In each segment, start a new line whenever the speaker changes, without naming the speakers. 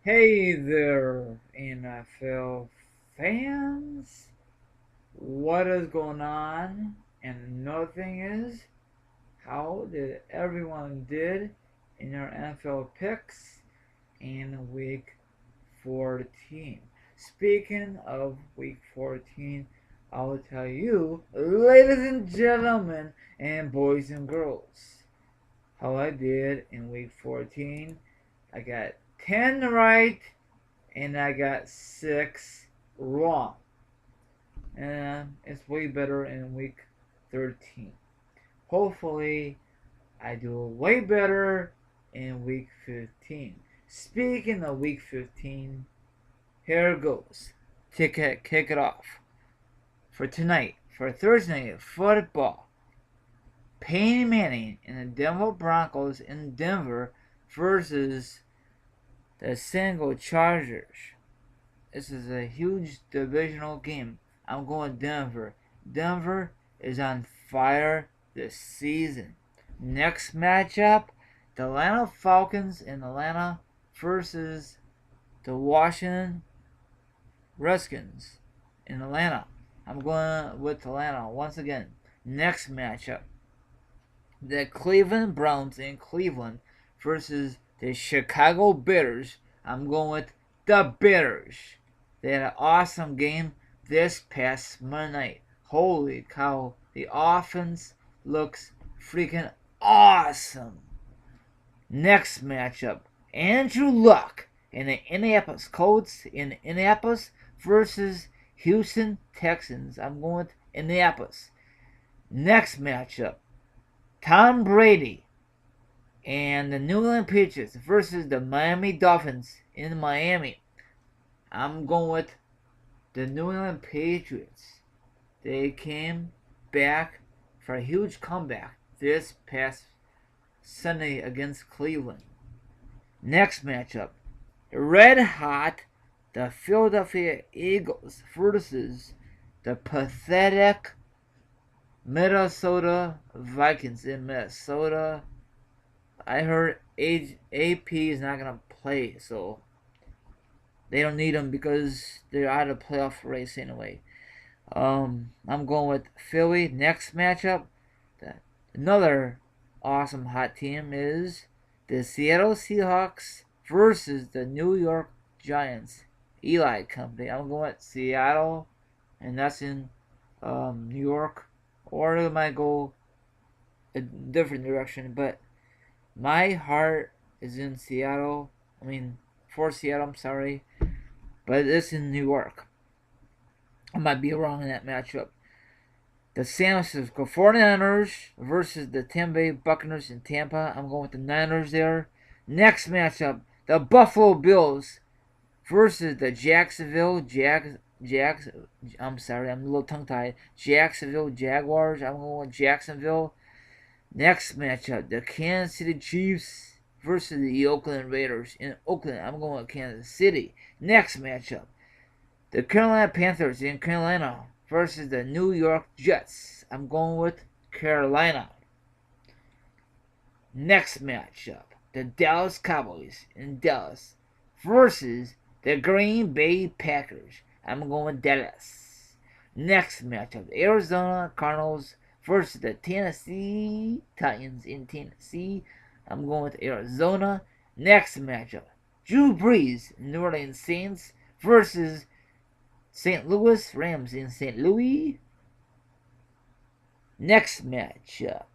Hey there, NFL fans. What is going on? And another thing is, how did everyone did in their NFL picks in Week 14? Speaking of Week 14, I will tell you, ladies and gentlemen, and boys and girls, how I did in Week 14. I got 10 right and I got 6 wrong. And it's way better in week 13. Hopefully, I do way better in week 15. Speaking of week 15, here goes. Kick it off. For tonight, for Thursday night football, Peyton Manning and the Denver Broncos in Denver versus the San Diego Chargers. This is a huge divisional game. I'm going Denver. Denver is on fire this season. Next matchup, the Atlanta Falcons in Atlanta versus the Washington Redskins in Atlanta. I'm going with Atlanta once again. Next matchup, the Cleveland Browns in Cleveland versus the Chicago Bears. I'm going with the Bears. They had an awesome game this past Monday night. Holy cow, the offense looks freaking awesome. Next matchup, Andrew Luck and the Indianapolis Colts in Indianapolis versus Houston Texans. I'm going with Indianapolis. Next matchup, Tom Brady and the New England Patriots versus the Miami Dolphins in Miami. I'm going with the New England Patriots. They came back for a huge comeback this past Sunday against Cleveland. Next matchup, red hot, the Philadelphia Eagles versus the pathetic Minnesota Vikings in Minnesota. I heard AP is not going to play, so they don't need him because they're out of the playoff race anyway. I'm going with Philly. Next matchup, another awesome hot team is the Seattle Seahawks versus the New York Giants. Eli Company. I'm going with Seattle, and that's in New York. Or I might go a different direction, but my heart is in Seattle. For Seattle, I'm sorry. But it's in New York. I might be wrong in that matchup. The San Francisco 49ers versus the Tampa Bay Buccaneers in Tampa. I'm going with the Niners there. Next matchup, the Buffalo Bills versus the I'm sorry, I'm a little tongue tied. Jacksonville Jaguars. I'm going with Jacksonville. Next matchup, the Kansas City Chiefs versus the Oakland Raiders in Oakland. I'm going with Kansas City. Next matchup, the Carolina Panthers in Carolina versus the New York Jets. I'm going with Carolina. Next matchup, the Dallas Cowboys in Dallas versus the Green Bay Packers. I'm going with Dallas. Next matchup, the Arizona Cardinals versus the Tennessee Titans in Tennessee. I'm going with Arizona. Next matchup, Drew Brees, New Orleans Saints versus St. Louis Rams in St. Louis. Next matchup,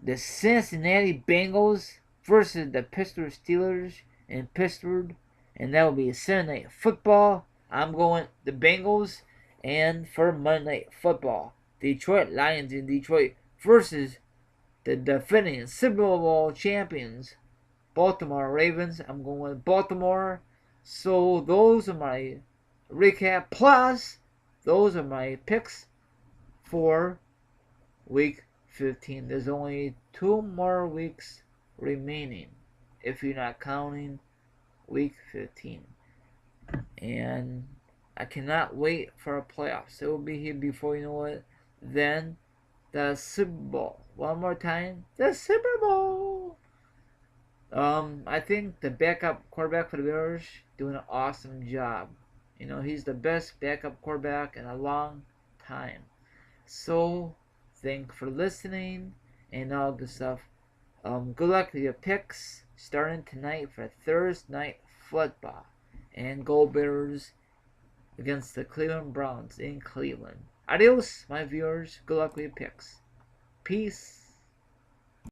the Cincinnati Bengals versus the Pittsburgh Steelers in Pittsburgh, and that will be a Sunday Night Football. I'm going the Bengals, and for Monday Night Football, Detroit Lions in Detroit versus the defending Super Bowl champions, Baltimore Ravens. I'm going with Baltimore. So those are my recap. Plus, those are my picks for week 15. There's only 2 more weeks remaining if you're not counting week 15. And I cannot wait for a playoffs. It will be here before you know it. Then the Super Bowl. One more time. The Super Bowl. I think the backup quarterback for the Bears doing an awesome job. He's the best backup quarterback in a long time. So, thank for listening and all good stuff. Good luck with your picks starting tonight for Thursday night football and Go Bears against the Cleveland Browns in Cleveland. Adios, my viewers. Good luck with your picks. Peace.